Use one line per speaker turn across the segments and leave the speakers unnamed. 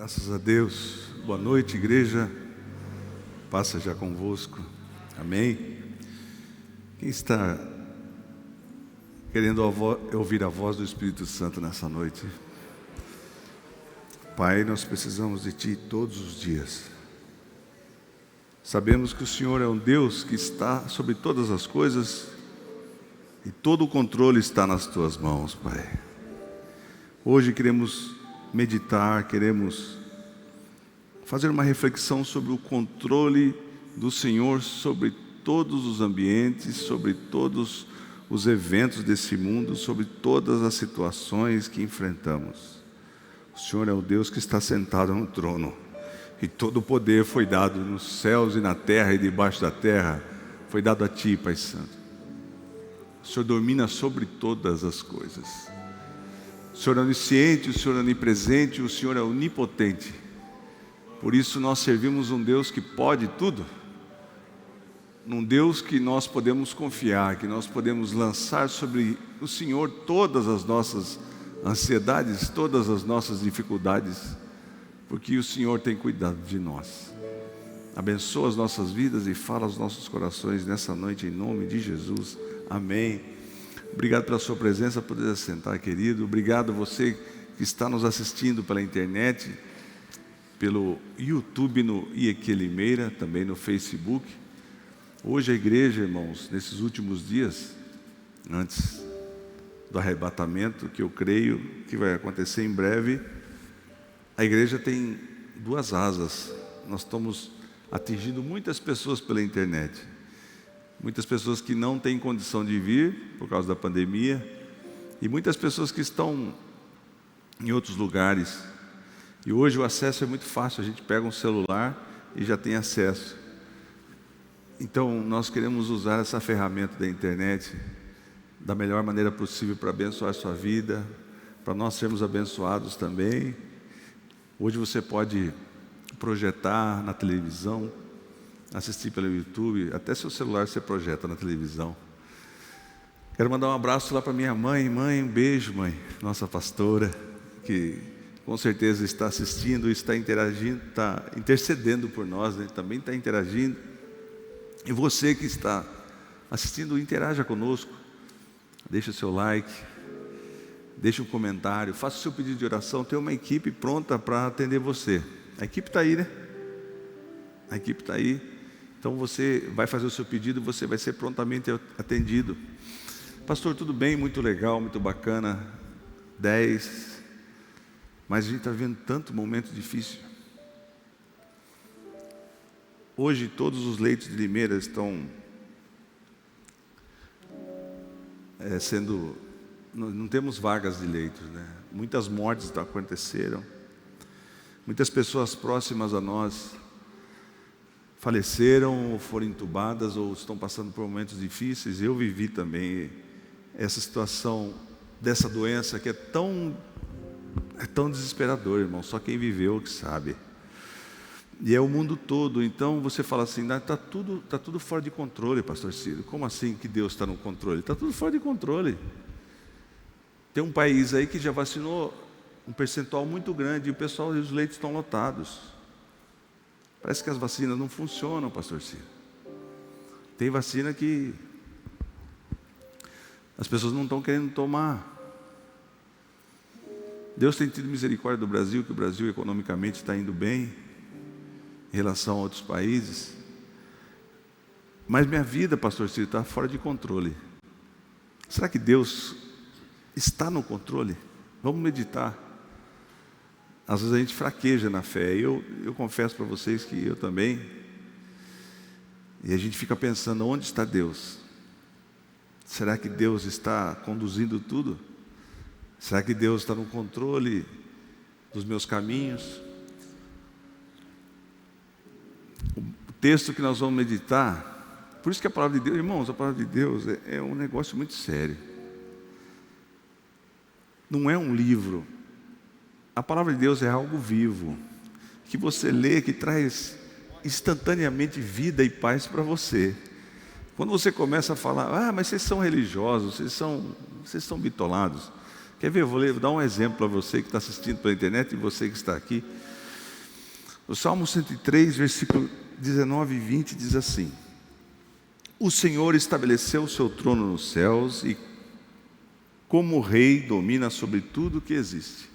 Graças a Deus. Boa noite, igreja. Paz seja convosco. Amém. Quem está querendo ouvir a voz do Espírito Santo nessa noite? Pai, nós precisamos de Ti todos os dias. Sabemos que o Senhor é um Deus que está sobre todas as coisas e todo o controle está nas Tuas mãos, Pai. Hoje queremos meditar, queremos fazer uma reflexão sobre o controle do Senhor sobre todos os ambientes, sobre todos os eventos desse mundo, sobre todas as situações que enfrentamos. O Senhor é o Deus que está sentado no trono e todo o poder foi dado nos céus e na terra e debaixo da terra, foi dado a Ti, Pai Santo. O Senhor domina sobre todas as coisas. O Senhor é onisciente, o Senhor é onipresente, o Senhor é onipotente. Por isso nós servimos um Deus que pode tudo, um Deus que nós podemos confiar, que nós podemos lançar sobre o Senhor todas as nossas ansiedades, todas as nossas dificuldades, porque o Senhor tem cuidado de nós. Abençoa as nossas vidas e fala aos nossos corações nessa noite, em nome de Jesus. Amém. Obrigado pela sua presença, poder sentar, querido. Obrigado a você que está nos assistindo pela internet, pelo YouTube no IEQ Limeira, também no Facebook. Hoje a igreja, irmãos, nesses últimos dias, antes do arrebatamento, que eu creio que vai acontecer em breve, a igreja tem duas asas. Nós estamos atingindo muitas pessoas pela internet. Muitas pessoas que não têm condição de vir por causa da pandemia e muitas pessoas que estão em outros lugares. E hoje o acesso é muito fácil, a gente pega um celular e já tem acesso. Então nós queremos usar essa ferramenta da internet da melhor maneira possível para abençoar a sua vida, para nós sermos abençoados também. Hoje você pode projetar na televisão, assistir pelo YouTube, até seu celular você projeta na televisão. Quero mandar um abraço lá para minha mãe. Mãe, um beijo, mãe, nossa pastora, que com certeza está assistindo, está interagindo, está intercedendo por nós, né? Também está interagindo. E você que está assistindo, interaja conosco, deixa o seu like, deixa um comentário, faça o seu pedido de oração. Tem uma equipe pronta para atender você. A equipe está aí, né? A equipe está aí. Então você vai fazer o seu pedido e você vai ser prontamente atendido. Pastor, tudo bem, muito legal, muito bacana, 10, mas a gente está vendo tanto momento difícil. Hoje todos os leitos de Limeira estão não temos vagas de leitos, né? Muitas mortes aconteceram, muitas pessoas próximas a nós faleceram ou foram entubadas ou estão passando por momentos difíceis. Eu vivi também essa situação dessa doença que é tão desesperador, irmão. Só quem viveu que sabe. E é o mundo todo. Então você fala assim, está tudo fora de controle, pastor Ciro. Como assim que Deus está no controle? Está tudo fora de controle. Tem um país aí que já vacinou um percentual muito grande e o pessoal e os leitos estão lotados. Parece que as vacinas não funcionam, pastor Ciro. Tem vacina que as pessoas não estão querendo tomar. Deus tem tido misericórdia do Brasil, que o Brasil economicamente está indo bem em relação a outros países. Mas minha vida, pastor Ciro, está fora de controle. Será que Deus está no controle? Vamos meditar. Às vezes a gente fraqueja na fé. Eu confesso para vocês que eu também. E a gente fica pensando, onde está Deus? Será que Deus está conduzindo tudo? Será que Deus está no controle dos meus caminhos? O texto que nós vamos meditar, por isso que a palavra de Deus, irmãos, a palavra de Deus é um negócio muito sério. Não é um livro. A palavra de Deus é algo vivo, que você lê, que traz instantaneamente vida e paz para você. Quando você começa a falar, mas vocês são religiosos, vocês são bitolados. Quer ver? Vou dar um exemplo para você que está assistindo pela internet e você que está aqui. O Salmo 103, versículo 19 e 20 diz assim: o Senhor estabeleceu o seu trono nos céus e como rei domina sobre tudo que existe.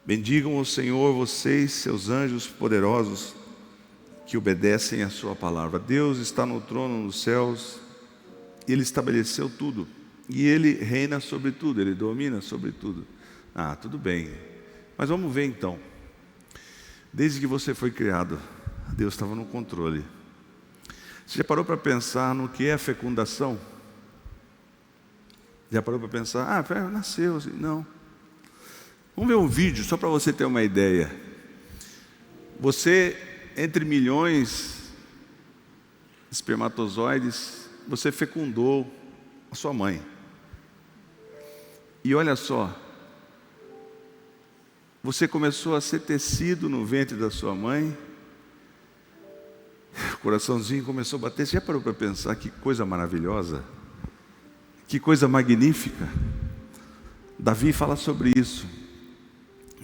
Bendigam o Senhor, vocês, seus anjos poderosos, que obedecem a sua palavra. Deus está no trono nos céus, Ele estabeleceu tudo, e Ele reina sobre tudo, Ele domina sobre tudo. Tudo bem, mas vamos ver então. Desde que você foi criado, Deus estava no controle. Você já parou para pensar no que é a fecundação? Já parou para pensar, nasceu assim? Não. Vamos ver um vídeo, só para você ter uma ideia. Você, entre milhões de espermatozoides, você fecundou a sua mãe. E olha só, você começou a ser tecido no ventre da sua mãe, o coraçãozinho começou a bater. Você já parou para pensar que coisa maravilhosa? Que coisa magnífica? Davi fala sobre isso.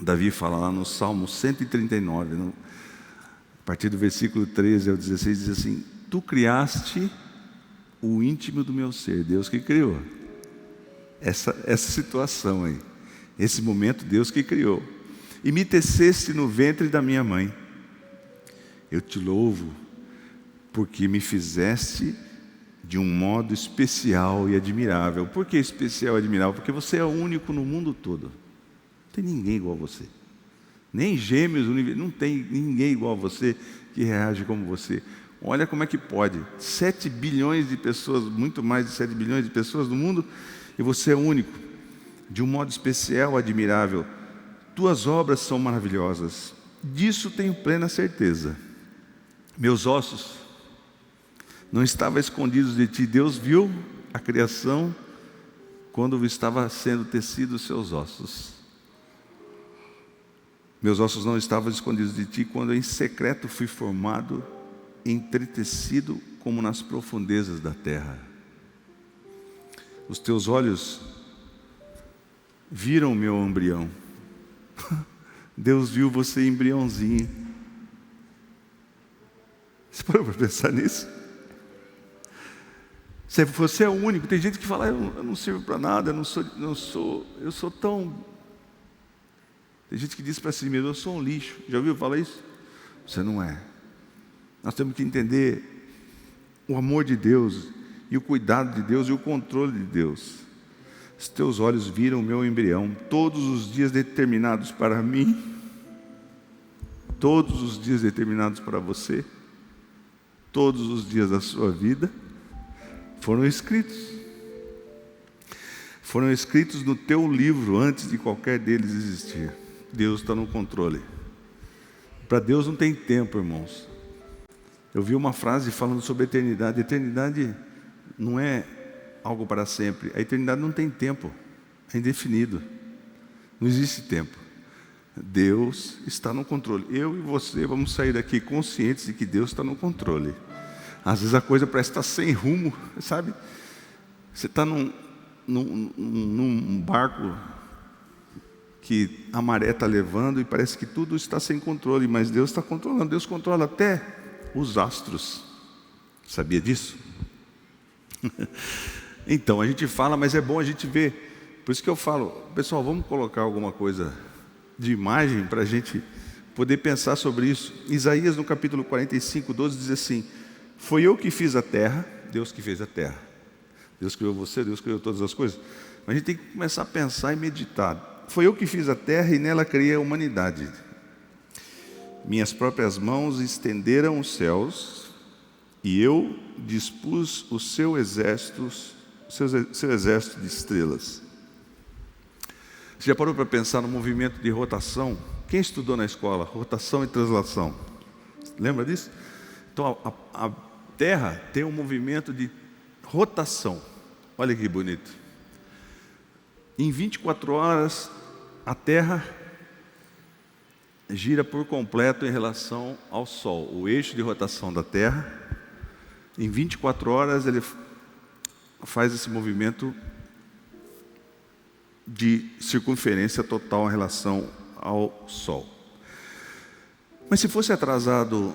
Davi fala lá no Salmo 139, a partir do versículo 13 ao 16, diz assim: tu criaste o íntimo do meu ser. Deus que criou essa situação aí, esse momento, Deus que criou. E me teceste no ventre da minha mãe. Eu te louvo, porque me fizeste de um modo especial e admirável. Por que especial e admirável? Porque você é o único no mundo todo. Não tem ninguém igual a você. Nem gêmeos, não tem ninguém igual a você que reage como você. Olha como é que pode. 7 bilhões de pessoas, muito mais de 7 bilhões de pessoas no mundo, e você é único, de um modo especial, admirável. Tuas obras são maravilhosas. Disso tenho plena certeza. Meus ossos não estavam escondidos de ti. Deus viu a criação quando estava sendo tecido os seus ossos. Meus ossos não estavam escondidos de ti quando em secreto fui formado, entretecido como nas profundezas da terra. Os teus olhos viram o meu embrião. Deus viu você embriãozinho. Você parou para pensar nisso? Você é o único. Tem gente que fala, eu não sirvo para nada, eu sou tão... Tem gente que diz para si mesmo, eu sou um lixo. Já ouviu falar isso? Você não é. Nós temos que entender o amor de Deus, e o cuidado de Deus, e o controle de Deus. Os teus olhos viram o meu embrião, todos os dias determinados para mim, todos os dias determinados para você, todos os dias da sua vida, foram escritos. Foram escritos no teu livro antes de qualquer deles existir. Deus está no controle. Para Deus não tem tempo, irmãos. Eu vi uma frase falando sobre a eternidade. A eternidade não é algo para sempre. A eternidade não tem tempo. É indefinido. Não existe tempo. Deus está no controle. Eu e você vamos sair daqui conscientes de que Deus está no controle. Às vezes a coisa parece estar sem rumo, sabe? Você está num barco que a maré está levando e parece que tudo está sem controle, mas Deus está controlando. Deus controla até os astros. Sabia disso? Então, a gente fala, mas é bom a gente ver. Por isso que eu falo, pessoal, vamos colocar alguma coisa de imagem para a gente poder pensar sobre isso. Isaías, no capítulo 45, 12, diz assim: foi eu que fiz a terra. Deus que fez a terra. Deus criou você, Deus criou todas as coisas. Mas a gente tem que começar a pensar e meditar. Foi eu que fiz a terra e nela criei a humanidade. Minhas próprias mãos estenderam os céus e eu dispus o seu exército de estrelas. Você já parou para pensar no movimento de rotação? Quem estudou na escola? Rotação e translação. Lembra disso? Então a Terra tem um movimento de rotação. Olha que bonito. Em 24 horas, a Terra gira por completo em relação ao Sol. O eixo de rotação da Terra, em 24 horas, ele faz esse movimento de circunferência total em relação ao sol. Mas se fosse atrasado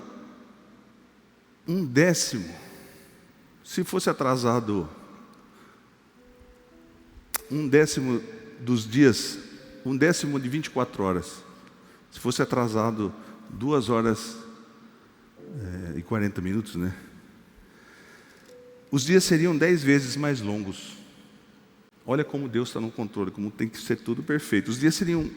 um décimo, se fosse atrasado um décimo dos dias, um décimo de 24 horas, se fosse atrasado 2 horas e 40 minutos, né? Os dias seriam 10 vezes mais longos. Olha como Deus está no controle, como tem que ser tudo perfeito. Os dias seriam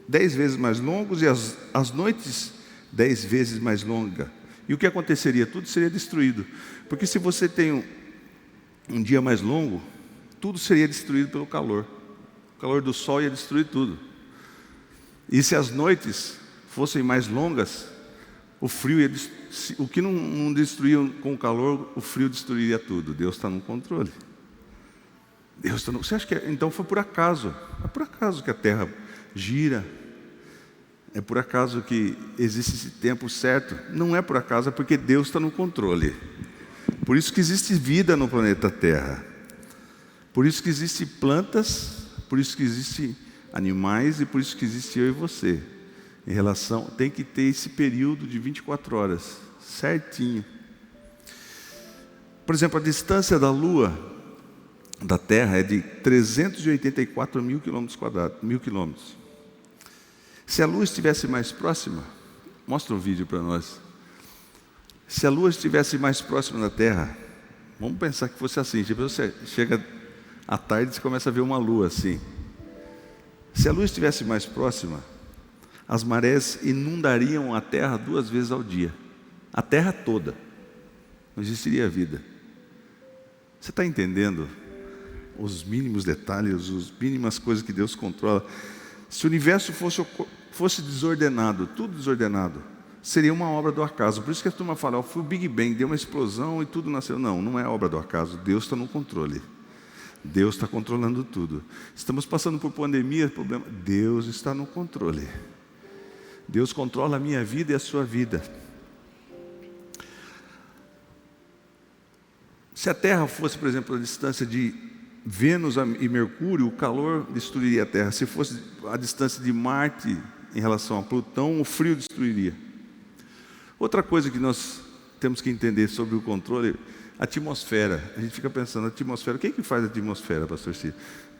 10 vezes mais longos e as noites 10 vezes mais longas. E o que aconteceria? Tudo seria destruído. Porque se você tem um dia mais longo, tudo seria destruído pelo calor. O calor do sol ia destruir tudo. E se as noites fossem mais longas, o frio ia o que não destruía com o calor, o frio destruiria tudo. Deus está no controle. Deus está no... Você acha que então foi por acaso? É por acaso que a terra gira? É por acaso que existe esse tempo certo? Não é por acaso, é porque Deus está no controle. Por isso que existe vida no planeta Terra. Por isso que existem plantas, por isso que existem animais e por isso que existe eu e você. Em relação, tem que ter esse período de 24 horas, certinho. Por exemplo, a distância da Lua da Terra é de 384 mil quilômetros quadrados, 1000 quilômetros. Se a Lua estivesse mais próxima, mostra um vídeo para nós. Se a Lua estivesse mais próxima da Terra, vamos pensar que fosse assim, tipo, você chega à tarde e você começa a ver uma Lua assim. Se a Lua estivesse mais próxima, as marés inundariam a Terra 2 vezes ao dia. A Terra toda. Não existiria vida. Você está entendendo os mínimos detalhes, as mínimas coisas que Deus controla? Se o universo fosse desordenado, tudo desordenado, seria uma obra do acaso. Por isso que a turma fala, foi o Big Bang, deu uma explosão e tudo nasceu. Não, não é obra do acaso. Deus está no controle. Deus está controlando tudo. Estamos passando por pandemia, problema. Deus está no controle. Deus controla a minha vida e a sua vida. Se a Terra fosse, por exemplo, a distância de Vênus e Mercúrio, o calor destruiria a Terra. Se fosse a distância de Marte em relação a Plutão, o frio destruiria. Outra coisa que nós temos que entender sobre o controle, a atmosfera. A gente fica pensando, atmosfera, o que é que faz a atmosfera, pastor Ciro?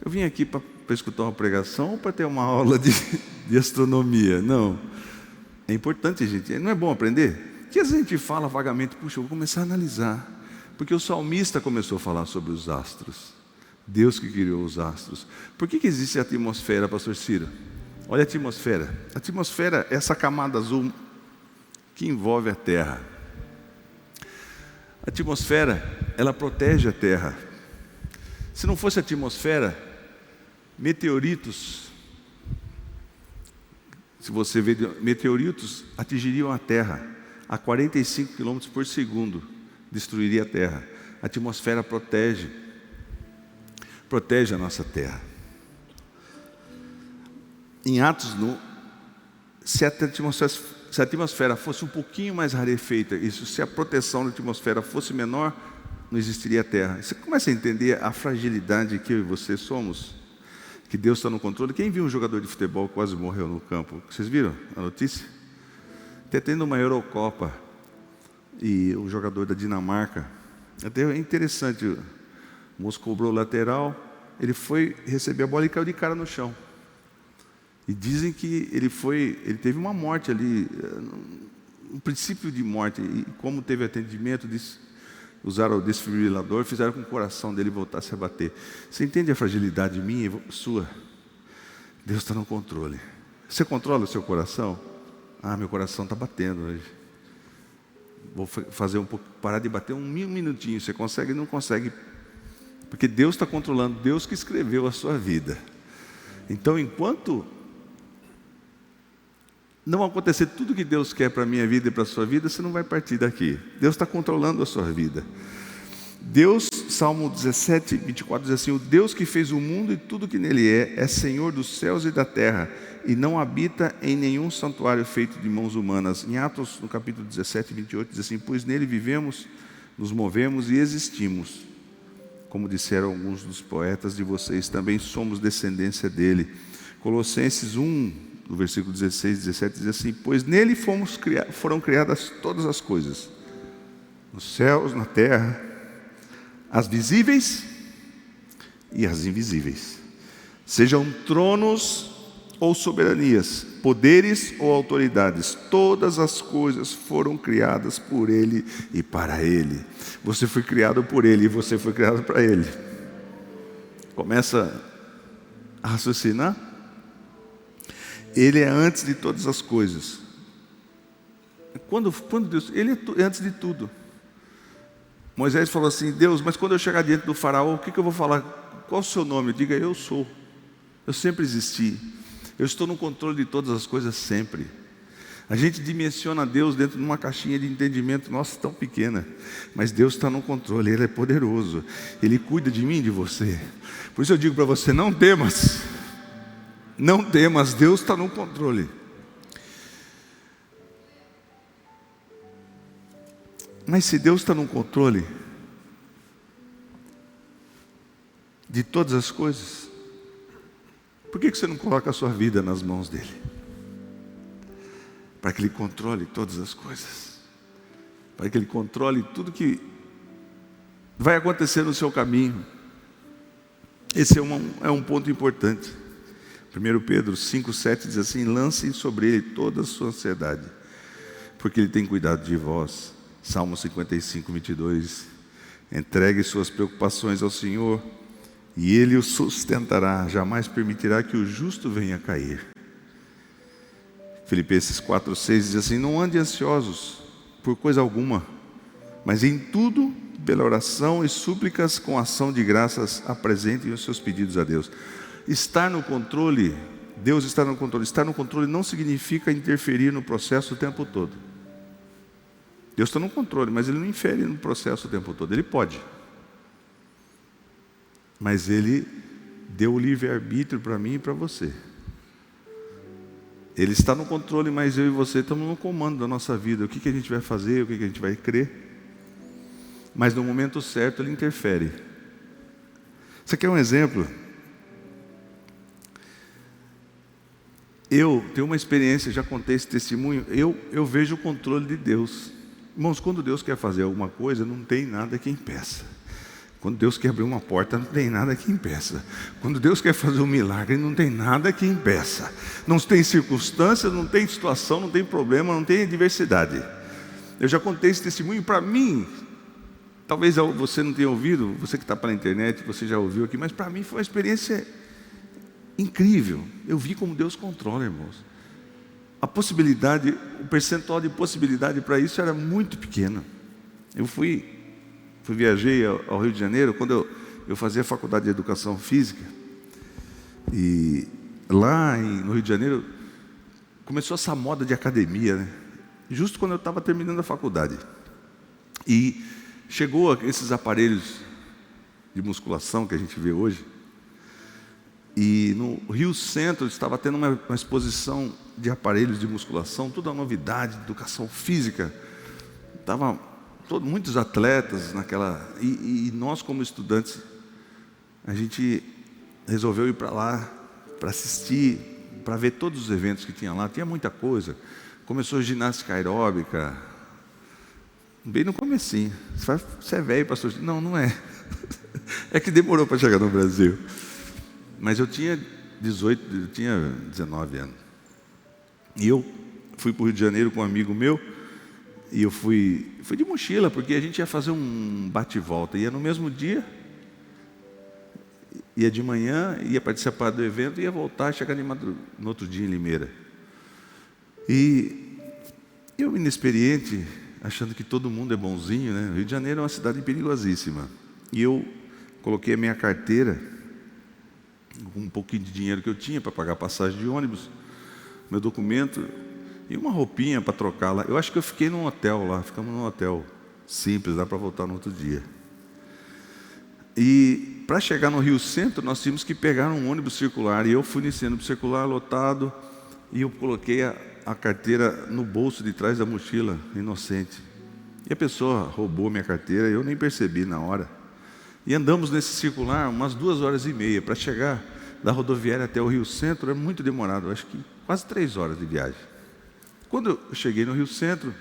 Eu vim aqui para escutar uma pregação ou para ter uma aula de astronomia? Não. É importante, gente. Não é bom aprender? Que às vezes a gente fala vagamente, puxa, eu vou começar a analisar. Porque o salmista começou a falar sobre os astros. Deus que criou os astros. Por que existe a atmosfera, pastor Ciro? Olha a atmosfera. A atmosfera é essa camada azul que envolve a Terra. A atmosfera, ela protege a Terra. Se não fosse a atmosfera, meteoritos, se você vê, meteoritos atingiriam a Terra a 45 km por segundo, destruiria a Terra. A atmosfera protege a nossa Terra. Em Atos, se a atmosfera fosse um pouquinho mais rarefeita, se a proteção da atmosfera fosse menor, não existiria a Terra. Você começa a entender a fragilidade que eu e você somos, que Deus está no controle. Quem viu um jogador de futebol que quase morreu no campo? Vocês viram a notícia? Está tendo uma Eurocopa e o jogador da Dinamarca, até é interessante, o moço cobrou o lateral, ele foi receber a bola e caiu de cara no chão. E dizem que ele teve uma morte ali, um princípio de morte, e como teve atendimento, usaram o desfibrilador, fizeram com que o coração dele voltasse a bater. Você entende a fragilidade minha e sua? Deus está no controle. Você controla o seu coração? Ah, meu coração está batendo hoje. Vou fazer um pouco, parar de bater um minutinho. Você consegue? Não consegue. Porque Deus está controlando, Deus que escreveu a sua vida. Então, enquanto não acontecer tudo que Deus quer para a minha vida e para a sua vida, você não vai partir daqui. Deus está controlando a sua vida. Deus, Salmo 17, 24 diz assim: o Deus que fez o mundo e tudo que nele é Senhor dos céus e da terra, e não habita em nenhum santuário feito de mãos humanas. Em Atos, no capítulo 17, 28, diz assim: pois nele vivemos, nos movemos e existimos. Como disseram alguns dos poetas de vocês, também somos descendência dele. Colossenses 1, no versículo 16, 17, diz assim: pois nele foram criadas todas as coisas, nos céus, na terra, as visíveis e as invisíveis, sejam tronos ou soberanias, poderes ou autoridades, todas as coisas foram criadas por Ele e para Ele. Você foi criado por Ele e você foi criado para Ele. Começa a raciocinar. Ele é antes de todas as coisas. Quando Deus, Ele é antes de tudo. Moisés falou assim: Deus, mas quando eu chegar diante do faraó, o que eu vou falar? Qual o seu nome? Diga: eu sou. Eu sempre existi. Eu estou no controle de todas as coisas sempre. A gente dimensiona Deus dentro de uma caixinha de entendimento, nossa, tão pequena. Mas Deus está no controle, Ele é poderoso. Ele cuida de mim e de você. Por isso eu digo para você: não temas. Não temas, Deus está no controle. Mas se Deus está no controle de todas as coisas, por que você não coloca a sua vida nas mãos dEle? Para que Ele controle todas as coisas. Para que Ele controle tudo que vai acontecer no seu caminho. Esse é um ponto importante. 1 Pedro 5,7 diz assim: lancem sobre Ele toda a sua ansiedade, porque Ele tem cuidado de vós. Salmo 55, 22. Entregue suas preocupações ao Senhor, e Ele o sustentará, jamais permitirá que o justo venha a cair. Filipenses 4,6 diz assim: não andem ansiosos por coisa alguma, mas em tudo, pela oração e súplicas, com ação de graças, apresentem os seus pedidos a Deus. Estar no controle, Deus está no controle. Estar no controle não significa interferir no processo o tempo todo. Deus está no controle, mas Ele não infere no processo o tempo todo. Ele pode. Mas Ele deu o livre-arbítrio para mim e para você. Ele está no controle, mas eu e você estamos no comando da nossa vida. O que a gente vai fazer, o que a gente vai crer. Mas no momento certo Ele interfere. Você quer um exemplo? Eu tenho uma experiência, já contei esse testemunho. Eu vejo o controle de Deus. Irmãos, quando Deus quer fazer alguma coisa, não tem nada que impeça. Quando Deus quer abrir uma porta, não tem nada que impeça. Quando Deus quer fazer um milagre, não tem nada que impeça. Não tem circunstância, não tem situação, não tem problema, não tem adversidade. Eu já contei esse testemunho para mim. Talvez você não tenha ouvido, você que está pela internet, você já ouviu aqui, mas para mim foi uma experiência incrível. Eu vi como Deus controla, irmãos. A possibilidade, o percentual de possibilidade para isso era muito pequeno. Eu viajei ao Rio de Janeiro quando eu fazia faculdade de Educação Física. E lá no Rio de Janeiro começou essa moda de academia, né? Justo quando eu estava terminando a faculdade. E chegou esses aparelhos de musculação que a gente vê hoje. E no Rio Centro estava tendo uma exposição de aparelhos de musculação, toda novidade, educação física. Estavam muitos atletas naquela... E nós, como estudantes, a gente resolveu ir para lá, para assistir, para ver todos os eventos que tinha lá. Tinha muita coisa. Começou ginástica aeróbica, bem no comecinho. Você é velho, pastor? Não, não é. É que demorou para chegar no Brasil. Mas eu tinha 19 anos. E eu fui para o Rio de Janeiro com um amigo meu. E eu fui de mochila, porque a gente ia fazer um bate-volta. Ia no mesmo dia, ia de manhã, ia participar do evento, ia voltar, chegar no outro dia em Limeira. E eu, inexperiente, achando que todo mundo é bonzinho, né? O Rio de Janeiro é uma cidade perigosíssima. E eu coloquei a minha carteira, com um pouquinho de dinheiro que eu tinha para pagar a passagem de ônibus, meu documento e uma roupinha para trocar lá. Eu acho que eu fiquei num hotel lá, ficamos num hotel simples, dá para voltar no outro dia. E para chegar no Rio Centro, nós tínhamos que pegar um ônibus circular. E eu fui nesse ônibus circular lotado, e eu coloquei a carteira no bolso de trás da mochila, inocente. E a pessoa roubou minha carteira, eu nem percebi na hora. E andamos nesse circular umas 2 horas e meia. Para chegar da rodoviária até o Rio Centro é muito demorado, acho que quase 3 horas de viagem. Quando eu cheguei no Rio Centro,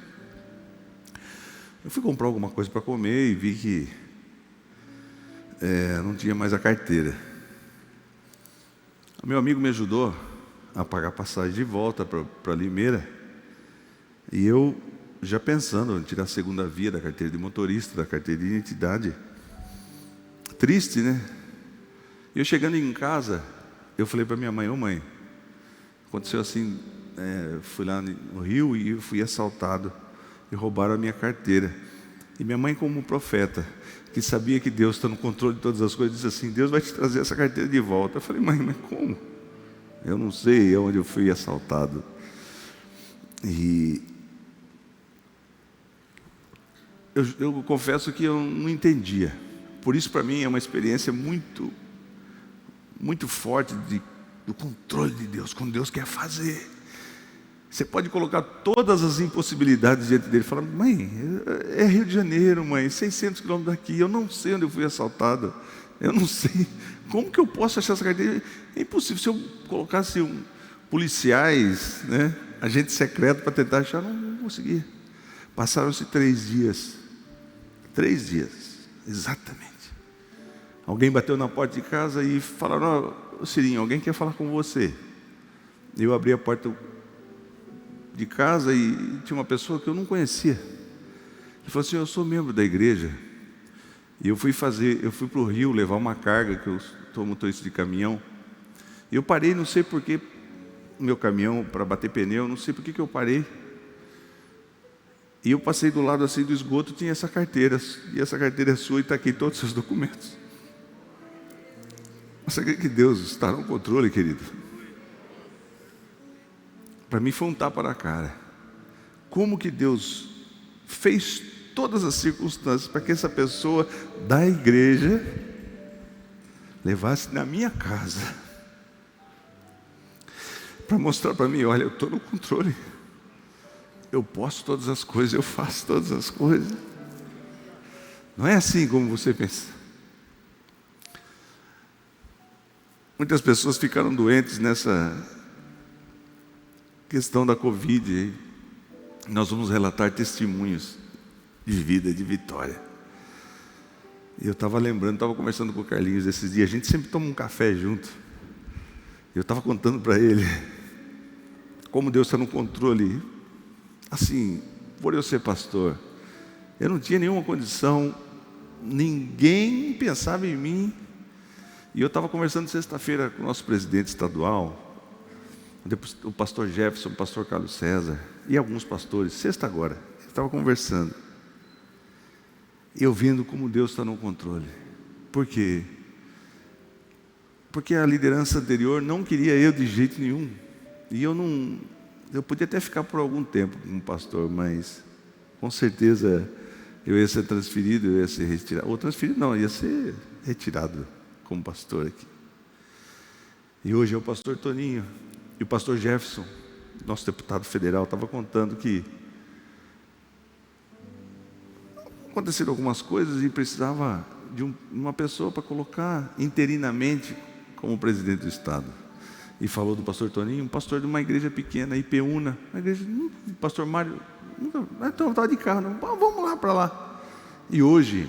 eu fui comprar alguma coisa para comer e vi que não tinha mais a carteira. O meu amigo me ajudou a pagar a passagem de volta para Limeira, e eu já pensando em tirar a segunda via da carteira de motorista, da carteira de identidade. Triste, né? Eu chegando em casa, eu falei para minha mãe: ô mãe, aconteceu assim, fui lá no Rio e fui assaltado e roubaram a minha carteira. E minha mãe, como profeta, que sabia que Deus está no controle de todas as coisas, disse assim: Deus vai te trazer essa carteira de volta. Eu falei: mãe, mas como? Eu não sei onde eu fui assaltado. E eu confesso que eu não entendia. Por isso, para mim, é uma experiência muito, muito forte do controle de Deus, quando Deus quer fazer. Você pode colocar todas as impossibilidades diante dele e falar: mãe, é Rio de Janeiro, mãe, 600 quilômetros daqui, eu não sei onde eu fui assaltado, eu não sei, como que eu posso achar essa carteira? É impossível. Se eu colocasse policiais, né, agente secreto para tentar achar, não conseguia. Passaram-se 3 dias, 3 dias, exatamente. Alguém bateu na porta de casa e falaram: ó, Cirinho, alguém quer falar com você. Eu abri a porta de casa e tinha uma pessoa que eu não conhecia. Ele falou assim: eu sou membro da igreja e eu fui para o Rio levar uma carga, que eu sou motorista de caminhão. E eu parei, não sei porquê, o meu caminhão para bater pneu, não sei por que eu parei. E eu passei do lado assim do esgoto, tinha essa carteira, e essa carteira é sua e está aqui todos os seus documentos. Você crê que Deus está no controle, querido? Para mim foi um tapa na cara. Como que Deus fez todas as circunstâncias para que essa pessoa da igreja levasse na minha casa, para mostrar para mim: olha, eu estou no controle, eu posso todas as coisas, eu faço todas as coisas. Não é assim como você pensa. Muitas pessoas ficaram doentes nessa questão da Covid. Nós vamos relatar testemunhos de vida, de vitória. E eu estava lembrando, estava conversando com o Carlinhos esses dias. A gente sempre toma um café junto. Eu estava contando para ele como Deus está no controle. Assim, por eu ser pastor, eu não tinha nenhuma condição, ninguém pensava em mim. E eu estava conversando sexta-feira com o nosso presidente estadual, depois o pastor Jefferson, o pastor Carlos César e alguns pastores, sexta agora, eu estava conversando, e eu vendo como Deus está no controle. Por quê? Porque a liderança anterior não queria eu de jeito nenhum, e eu podia até ficar por algum tempo como pastor, mas com certeza eu ia ser transferido, eu ia ser retirado, ou transferido não, ia ser retirado como pastor aqui. E hoje é o pastor Toninho. E o pastor Jefferson, nosso deputado federal, estava contando que aconteceram algumas coisas e precisava de uma pessoa para colocar interinamente como presidente do estado. E falou do pastor Toninho, um pastor de uma igreja pequena, Ipeúna, uma igreja, o pastor Mário, então estava de carro, não, vamos lá para lá. E hoje,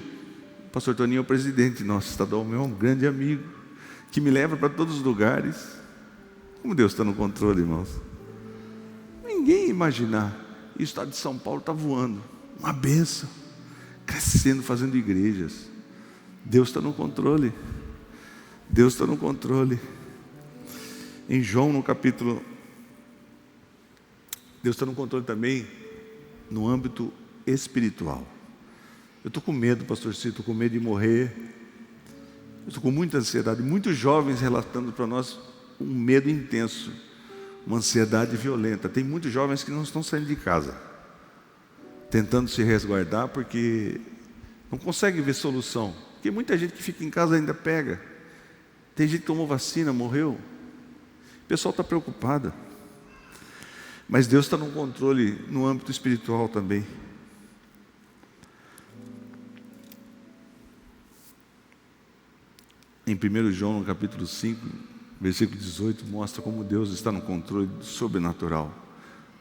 o pastor Toninho é o presidente nosso estadual, meu, um grande amigo, que me leva para todos os lugares. Como Deus está no controle, irmãos. Ninguém ia imaginar. E o estado de São Paulo está voando, uma bênção, crescendo, fazendo igrejas. Deus está no controle. Deus está no controle. Em João, no capítulo, Deus está no controle também no âmbito espiritual. Eu estou com medo, pastor Cito, estou com medo de morrer. Eu estou com muita ansiedade. Muitos jovens relatando para nós um medo intenso, uma ansiedade violenta. Tem muitos jovens que não estão saindo de casa, tentando se resguardar porque não conseguem ver solução. Porque muita gente que fica em casa ainda pega. Tem gente que tomou vacina, morreu. O pessoal está preocupado. Mas Deus está no controle no âmbito espiritual também. Em 1 João, no capítulo 5, Versículo 18 mostra como Deus está no controle do sobrenatural,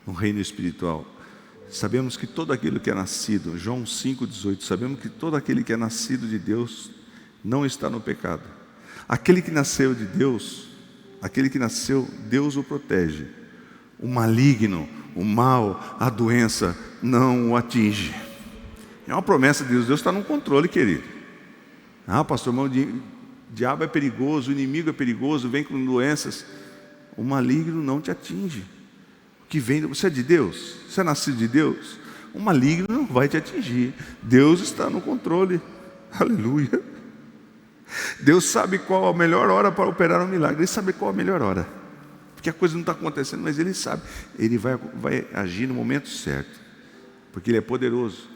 no reino espiritual. Sabemos que todo aquele que é nascido, João 5,18, sabemos que todo aquele que é nascido de Deus não está no pecado. Aquele que nasceu de Deus, Deus o protege. O maligno, o mal, a doença não o atinge. É uma promessa de Deus, Deus está no controle, querido. Pastor, irmão, o diabo é perigoso, o inimigo é perigoso, vem com doenças. O maligno não te atinge. Que vem, você é de Deus, você é nascido de Deus, o maligno não vai te atingir. Deus está no controle. Aleluia. Deus sabe qual a melhor hora para operar um milagre. Ele sabe qual a melhor hora, porque a coisa não está acontecendo, mas Ele sabe. Ele vai agir no momento certo, porque Ele é poderoso.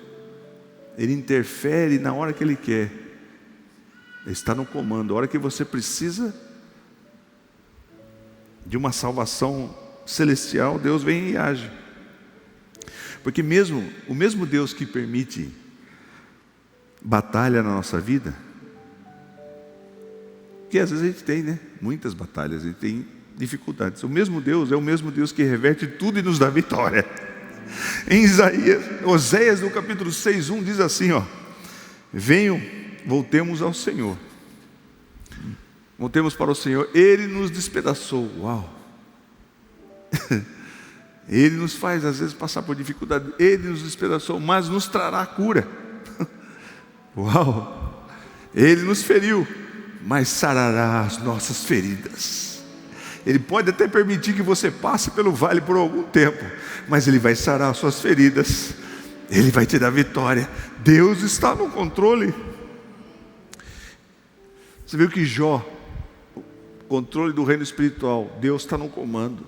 Ele interfere na hora que Ele quer. Ele está no comando. A hora que você precisa de uma salvação celestial, Deus vem e age. Porque o mesmo Deus que permite batalha na nossa vida, que às vezes a gente tem, muitas batalhas, a gente tem dificuldades. O mesmo Deus é o mesmo Deus que reverte tudo e nos dá vitória. Em Oséias no capítulo 6:1 diz assim, venham, voltemos ao Senhor. Voltemos para o Senhor. Ele nos despedaçou. Uau! Ele nos faz às vezes passar por dificuldade. Ele nos despedaçou, mas nos trará cura. Uau! Ele nos feriu, mas sarará as nossas feridas. Ele pode até permitir que você passe pelo vale por algum tempo, mas Ele vai sarar as suas feridas. Ele vai te dar vitória. Deus está no controle. Você viu que Jó, o controle do reino espiritual, Deus está no comando.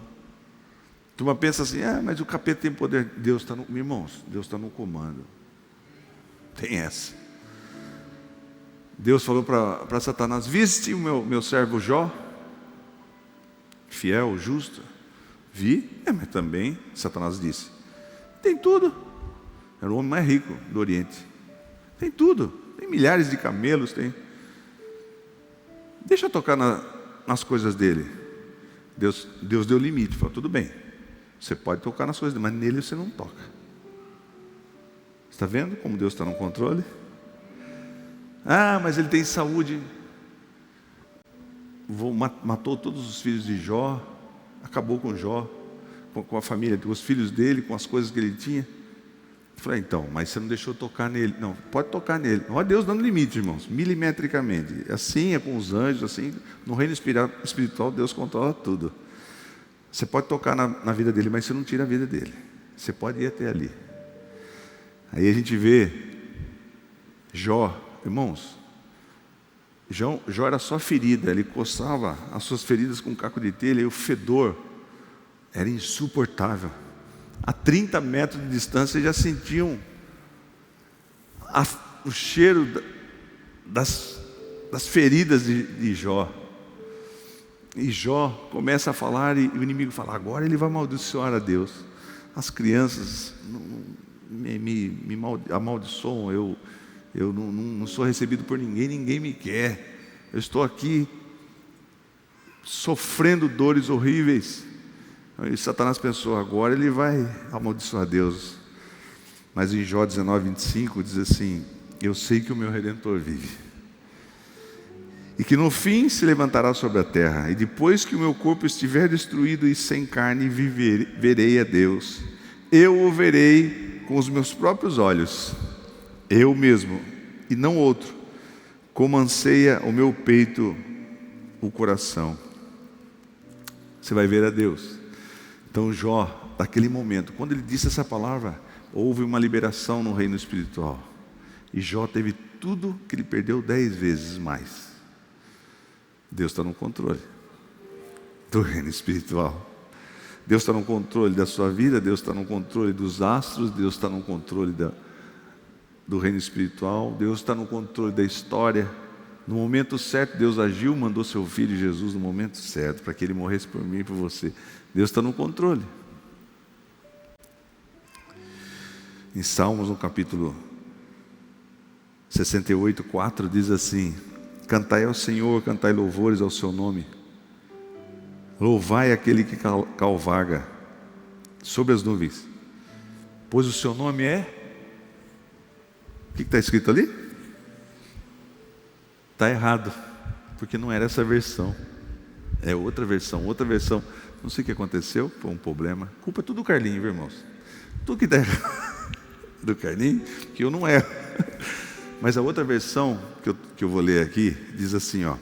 A turma pensa assim, mas o capeta tem poder. Deus está no... Irmãos, Deus está no comando. Tem essa. Deus falou para Satanás, viste o meu servo Jó? Fiel, justo. Vi, mas também, Satanás disse, tem tudo. Era o homem mais rico do Oriente. Tem tudo. Tem milhares de camelos, tem. Deixa eu tocar nas coisas dele. Deus deu limite, falou, tudo bem. Você pode tocar nas coisas dele, mas nele você não toca. Está vendo como Deus está no controle? Mas ele tem saúde. Matou todos os filhos de Jó. Acabou com Jó, com a família, com os filhos dele, com as coisas que ele tinha. Eu falei, então, mas você não deixou tocar nele. Não, pode tocar nele. Olha Deus dando limite, irmãos, milimetricamente. Assim é com os anjos, assim. No reino espiritual, Deus controla tudo. Você pode tocar na vida dele, mas você não tira a vida dele. Você pode ir até ali. Aí a gente vê Jó, irmãos, Jó era só ferida, ele coçava as suas feridas com um caco de telha e o fedor era insuportável. A 30 metros de distância já sentiam o cheiro das feridas de Jó. E Jó começa a falar e o inimigo fala, agora ele vai amaldiçoar a Deus. As crianças me amaldiçoam, eu não sou recebido por ninguém, ninguém me quer. Eu estou aqui sofrendo dores horríveis. E Satanás pensou, agora ele vai amaldiçoar Deus. Mas em Jó 19:25 diz assim, eu sei que o meu Redentor vive, e que no fim se levantará sobre a terra, e depois que o meu corpo estiver destruído e sem carne, verei a Deus. Eu o verei com os meus próprios olhos, eu mesmo, e não outro, como anseia o meu peito, o coração. Você vai ver a Deus. Então Jó, naquele momento, quando ele disse essa palavra, houve uma liberação no reino espiritual. E Jó teve tudo que ele perdeu 10 vezes mais. Deus está no controle do reino espiritual. Deus está no controle da sua vida, Deus está no controle dos astros, Deus está no controle do reino espiritual, Deus está no controle da história. No momento certo, Deus agiu, mandou seu Filho Jesus no momento certo, para que Ele morresse por mim e por você. Deus está no controle. Em Salmos, no capítulo 68:4, diz assim, cantai ao Senhor, cantai louvores ao seu nome, Louvai aquele que cavalga sobre as nuvens, pois o seu nome é... O que está escrito ali? Está errado, porque não era essa versão. É outra versão. Não sei o que aconteceu, foi um problema. Culpa é tudo do Carlinho, viu, irmãos? Tudo que está errado do Carlinho, que eu não erro. Mas a outra versão que eu vou ler aqui, diz assim, ó: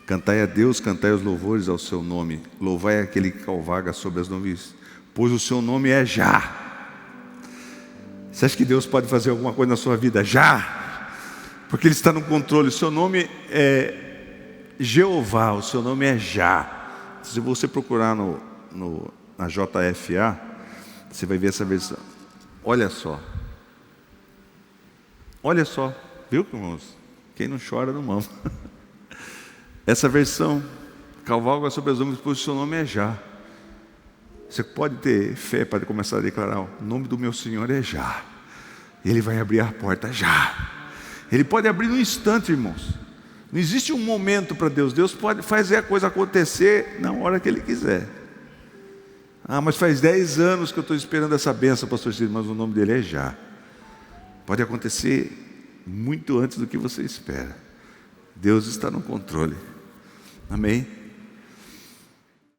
cantai a Deus, cantai os louvores ao seu nome, louvai aquele que cavalga sobre as nuvens, pois o seu nome é Já. Você acha que Deus pode fazer alguma coisa na sua vida já? Porque Ele está no controle. O seu nome é Jeová, o seu nome é Já. Se você procurar na JFA, você vai ver essa versão. Olha só, viu, irmãos? Quem não chora não mama. Essa versão, cavalga sobre as nuvens, pois o seu nome é Já. Você pode ter fé para começar a declarar: o nome do meu Senhor é Já. Ele vai abrir a porta já. Ele pode abrir num instante, irmãos. Não existe um momento para Deus. Deus pode fazer a coisa acontecer na hora que Ele quiser. Mas faz 10 anos que eu estou esperando essa bênção, pastor Ciro, mas o nome dele é Já. Pode acontecer muito antes do que você espera. Deus está no controle. Amém?